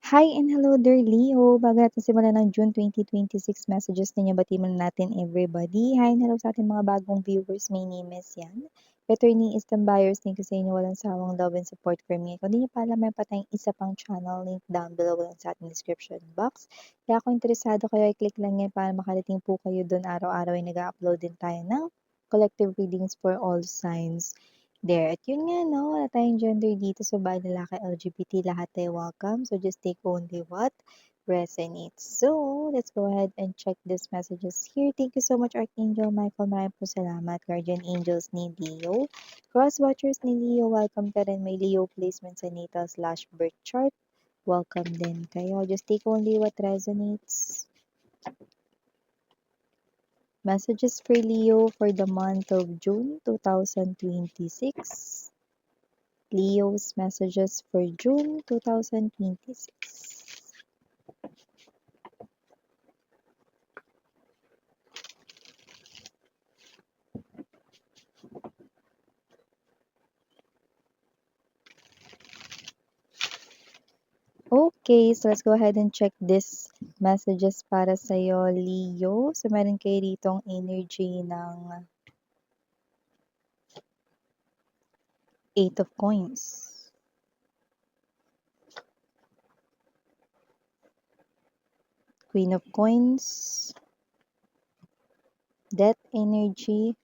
Hi and hello there, Leo. Bago natin simulan ng June 2026 messages ninyo, bati muna natin everybody. Hi and hello sa ating mga bagong viewers. My name is Yan. Returning Eastern buyers, thank you sa inyo. Walang sawang love and support for me. Kung di nyo pa alam, may pa tayong isa pang channel. Link down below lang sa ating description box. Kaya kung interesado kayo, i-click lang yan para makarating po kayo doon. Araw-araw ay nag-upload din tayo ng collective readings for all signs there. At yun nga, no, wala tayong gender dito. So, bahay, lalaki, LGBT, lahat tayo welcome. So, just take only what resonates. So, let's go ahead and check these messages here. Thank you so much, Archangel Michael. Maraming po salamat. Guardian Angels ni Leo. Cross Watchers ni Leo, welcome ka rin. May Leo placement sa natal/birth chart. Welcome din kayo. Just take only what resonates. Messages for Leo for the month of June 2026. Leo's messages for June 2026. Okay, so let's go ahead and check this messages para sa'yo, Leo. So, meron kayo ditong energy ng Eight of Coins. Queen of Coins. Death energy.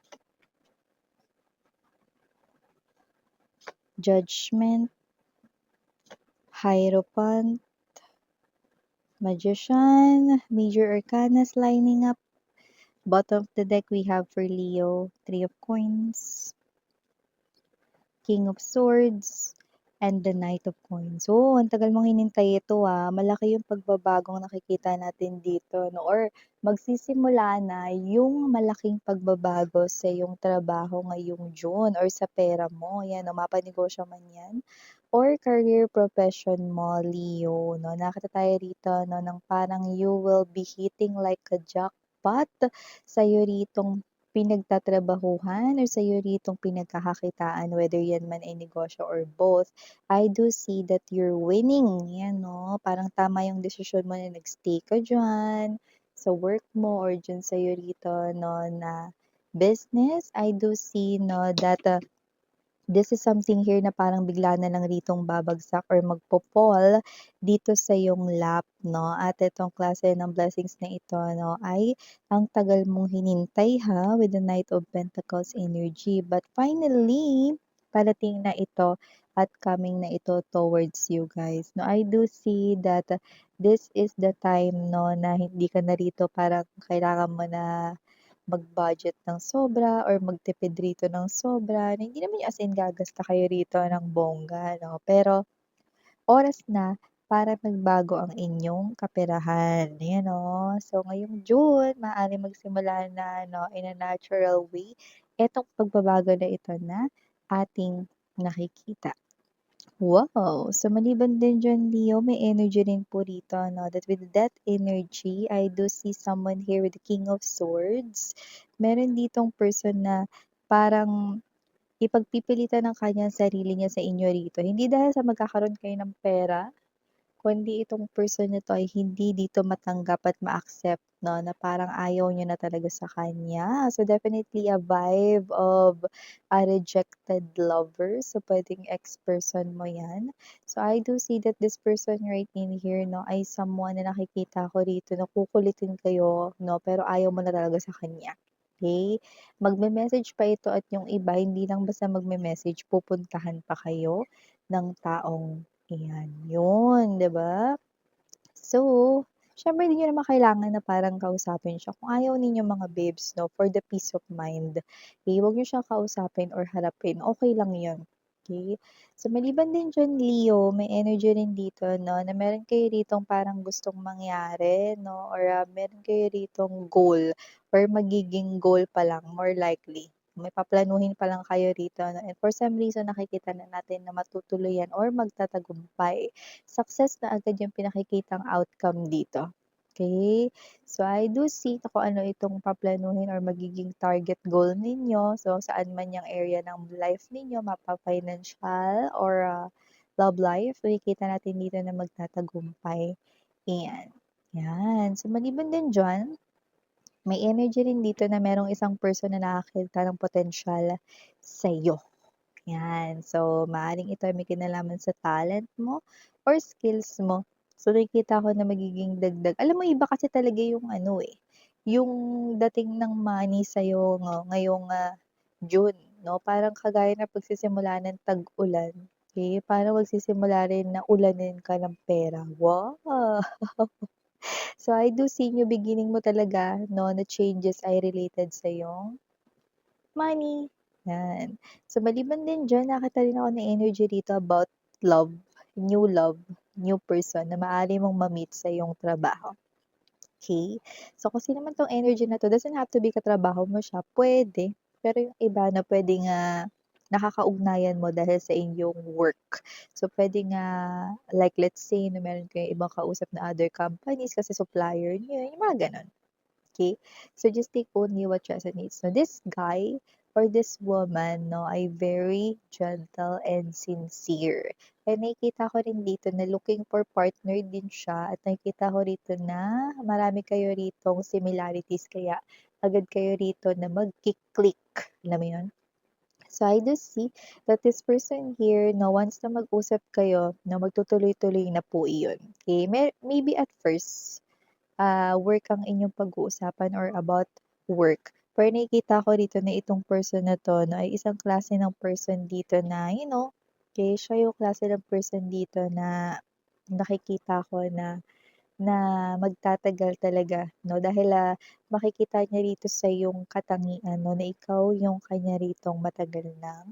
Judgment. Hierophant. Magician. Major Arcanas lining up. Bottom of the deck, we have for Leo, Three of Coins. King of Swords, and the Knight of Coins. So, ang tagal mong hinintay ito malaki yung pagbabagong nakikita natin dito, no? Or magsisimula na yung malaking pagbabago sa yung trabaho ngayong June or sa pera mo. Yan, no? Mapanegosyo man yan. Or career profession mo, Leo, no? Nakita tayo rito, no? Ng parang you will be hitting like a jackpot sa'yo ritong pinagtatrabahuhan or sa'yo ritong pinagkakakitaan, whether yan man ay negosyo or both, I do see that you're winning. Yan, no? Parang tama yung desisyon mo na nag-stay ka dyan, sa work mo, or dyan sa'yo rito, no, na business. I do see, no, that this is something here na parang bigla na lang ritong babagsak or magpo-fall dito sa iyong lap, no? At itong klase ng blessings na ito, no, ay ang tagal mong hinintay with the Knight of Pentacles energy. But finally, parating na ito at coming na ito towards you guys. No, I do see that this is the time, no, na hindi ka na rito parang kailangan mo na mag-budget ng sobra or magtipid rito ng sobra, na hindi naman yung as in gagasta kayo rito ng bongga, no? Pero oras na para magbago ang inyong kaperahan. Ayan, no? So, ngayong June, maaari magsimula na, no, in a natural way, etong pagbabago na ito na ating nakikita. Wow! So, maliban din dyan, Leo, may energy rin po rito, no? That with that energy, I do see someone here with the King of Swords. Meron ditong person na parang ipagpipilitan ng kanyang sarili niya sa inyo rito. Hindi dahil sa magkakaroon kayo ng pera, kundi itong person na 'to ay hindi dito matanggap at ma-accept, 'no, na parang ayaw niyo na talaga sa kanya. So, definitely a vibe of a rejected lover. So, puwedeng ex-person mo 'yan. So, I do see that this person right in here, 'no, ay someone na nakikita ko rito na kukulitin kayo, 'no, pero ayaw mo na talaga sa kanya. Okay? Magme-message pa ito at yung iba hindi lang basta magme-message, pupuntahan pa kayo ng taong iyan, yun, 'di ba? So, siyempre hindi niyo naman kailangan na parang kausapin siya. Kung ayaw ninyo mga babes, 'no, for the peace of mind, eh, huwag niyo siyang kausapin or harapin, okey lang yun, okey? So, maliban din diyan, Leo, may energy rin dito, 'no, na meron kayo ritong parang gustong mangyari, 'no, or, meron kayo ritong goal or magiging goal pa lang more likely. May paplanuhin pa lang kayo rito, 'no, and for some reason nakikita na natin na matutuloy yan or magtatagumpay. Success na agad yung pinakikitang outcome dito. Okay? So, I do see na kung ano itong paplanuhin or magiging target goal ninyo. So, saan man yung area ng life ninyo, mapa-financial or love life, makikita natin dito na magtatagumpay. Ayan. Yan. So, maliban din dyan, may energy rin dito na merong isang person na nakakita ng potensyal sa'yo. Yan. So, maaaring ito ay may kinalaman sa talent mo or skills mo. So, nakikita ko na magiging dagdag. Alam mo, iba kasi talaga yung ano eh, yung dating ng money sa'yo ngayong June, no? Parang kagaya na pagsisimula ng tag-ulan. Okay? Parang magsisimula rin na ulanin ka ng pera. Wow! So, I do see new beginning mo talaga, no, na changes ay related sa iyong money. Yan. So, maliban din dyan, nakita rin ako ng energy dito about love, new person na maaari mong ma-meet sa iyong trabaho. Okay? So, kasi naman tong energy na to, doesn't have to be katrabaho mo siya. Pwede. Pero yung iba na pwede nga nakakaugnayan mo dahil sa inyong work. So, pwede nga, like let's say, na meron kayong ibang kausap na other companies kasi supplier niyo, yung mga ganon. Okay? So, just take only what resonates. So, this guy or this woman, no, ay very gentle and sincere. And nakikita ko rin dito na looking for partner din siya at nakikita ko rito na marami kayo ritong similarities kaya agad kayo rito na mag-click. Alam mo yun? So, I do see that this person here, no, once na mag-usap kayo, no, magtutuloy-tuloy na po iyon. Okay? Maybe at first, work ang inyong pag-uusapan or about work. Pero nakikita ko dito na itong person na to, no, ay isang klase ng person dito na, okay, siya yung klase ng person dito na nakikita ko na magtatagal talaga, no? Dahil makikita niya rito sa yung katangian, no, na ikaw yung kanya ritong matagal nang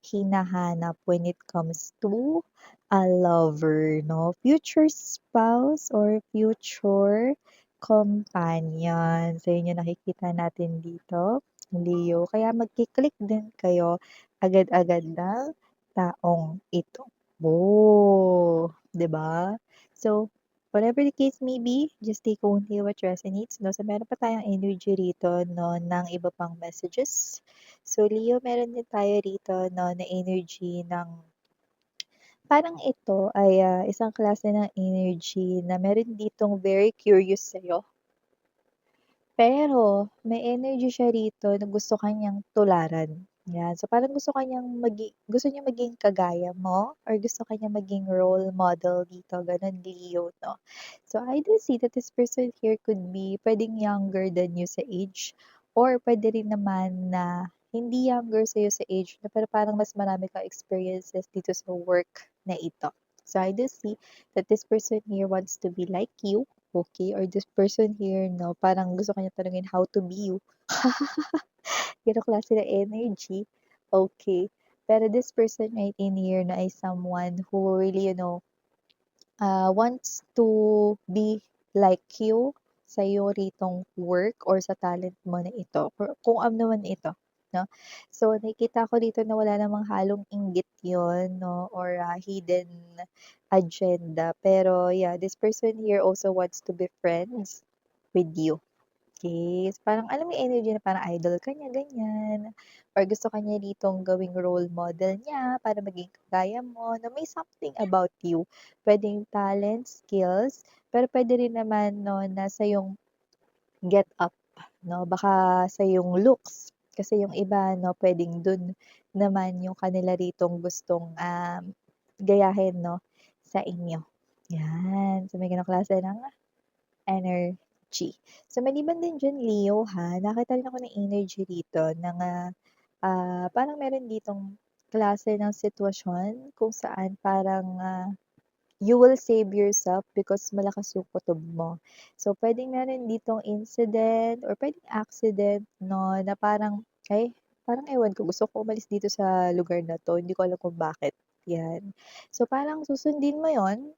hinahanap when it comes to a lover, no? Future spouse or future companion. So, yun yung nakikita natin dito, Leo. Kaya magkiklik din kayo agad-agad ng taong ito. Oh, 'di ba? So, whatever the case may be, just take only what resonates, no? So, meron pa tayong energy rito, no, ng iba pang messages. So, Leo, meron din tayo rito, no, na energy ng parang ito ay isang klase ng energy na meron ditong very curious sa'yo. Pero may energy siya rito na gusto kanyang tularan. Yan. So, parang gusto niya maging kagaya mo or gusto kanya maging role model dito. Ganon, Leo, no? So, I do see that this person here could be pwedeng younger than you sa age or pwede rin naman na hindi younger sa'yo sa age na pero parang mas marami kang experiences dito sa work na ito. So, I do see that this person here wants to be like you. Okay, or this person here, no, parang gusto kanya tanungin how to be you. Ganong klase ng energy. Okay. Pero this person right in here na ay someone who really, wants to be like you sa iyo ritong work or sa talent mo na ito. Kung ano man ito. No? So, nakikita ko dito na wala namang halong inggit yon, no? Or hidden agenda. Pero, yeah, this person here also wants to be friends with you. Okay? So, parang alam mo yung energy na parang idol ka niya, ganyan. Or gusto ka niya ditong gawing role model niya para maging kagaya mo, na may something about you. Pwedeng talent, skills, pero pwede rin naman, no, na sa yung get up, no? Baka sa yung looks. Kasi yung iba, no, pwedeng dun naman yung kanila ritong gustong gayahin, no, sa inyo. Yan. So, may ganong klase ng energy. So, maliban din dyan, Leo, ha, nakita rin ako ng energy dito ng parang meron ditong klase ng sitwasyon kung saan parang you will save yourself because malakas yung kutob mo. So, pwedeng meron ditong incident or pwedeng accident, no, na parang, ay, parang ewan ko, gusto ko umalis dito sa lugar na to, hindi ko alam kung bakit. Yan. So, parang susundin mo yon.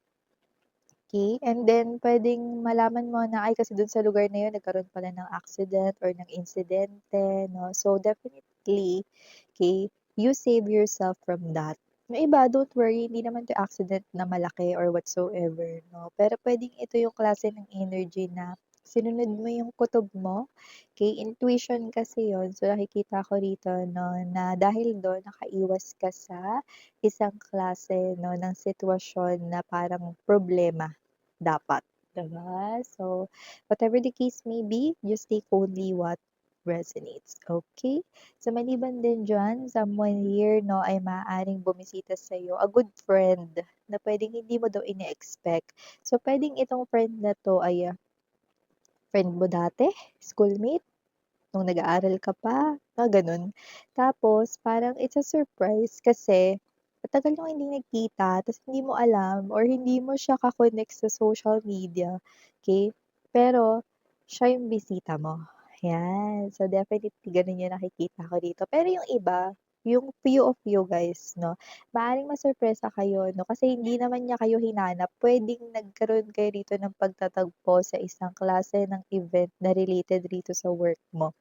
Okay, and then puwedeng malaman mo na, ay kasi dun sa lugar na yun nagkaroon pala ng accident or ng insidente 'no. So definitely, okay, you save yourself from that. Yung iba, don't worry, hindi naman 'to accident na malaki or whatsoever 'no, pero puwedeng ito yung klase ng energy na sinunod mo yung kutob mo. Kay intuition kasi yon. So, nakikita ko rito, no, na dahil doon, nakaiwas ka sa isang klase, no, ng sitwasyon na parang problema dapat. Diba? So, whatever the case may be, just take only what resonates. Okay? So, maliban din dyan, someone here, no, ay maaaring bumisita sa'yo, a good friend, na pwedeng hindi mo daw ine-expect. So, pwedeng itong friend na to ay friend mo dati, schoolmate, nung nag-aaral ka pa, mga ganun. Tapos, parang it's a surprise kasi matagal nyo hindi nagkita, tapos hindi mo alam or hindi mo siya kakonect sa social media. Okay? Pero, siya yung bisita mo. Yan. So, definitely, ganun yung nakikita ko dito. Pero yung iba, yung few of you guys, no, maaaring masurpresa kayo, no, kasi hindi naman niya kayo hinanap. Pwedeng nagkaroon kayo rito ng pagtatagpo sa isang klase ng event na related rito sa work mo.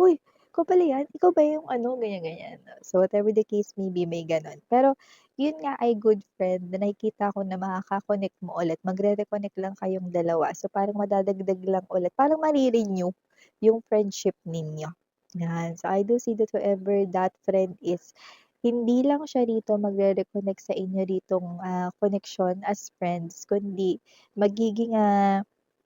Uy, ikaw pala yan? Ikaw ba yung ano, ganyan-ganyan. So, whatever the case may be, may ganon. Pero, yun nga ay good friend na nakikita ko na makaka-connect mo ulit. Magre-reconnect lang kayong dalawa. So, parang madadagdag lang ulit. Parang marirenew yung friendship ninyo. Yan. So, I do see that whoever that friend is, hindi lang siya rito magre-reconnect sa inyo ditong connection as friends, kundi magiging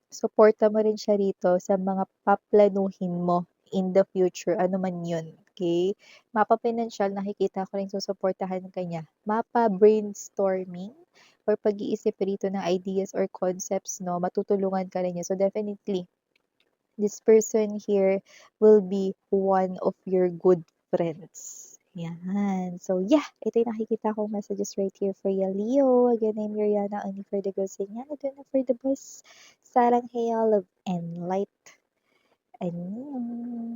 suporta mo rin siya rito sa mga paplanuhin mo in the future, ano man yun. Okay? Mapa-financial, nakikita ko rin susuportahan ka niya. Mapa-brainstorming or pag-iisip rito ng ideas or concepts, no, matutulungan ka rin niya. So, definitely, this person here will be one of your good friends. Yan. So, yeah, ito yung nakikita kong messages right here for you, Leo. Again, I'm Yuriana, only for the girls in yan. Ito na for the boys. Sarang Heya, love and light. Annyeong.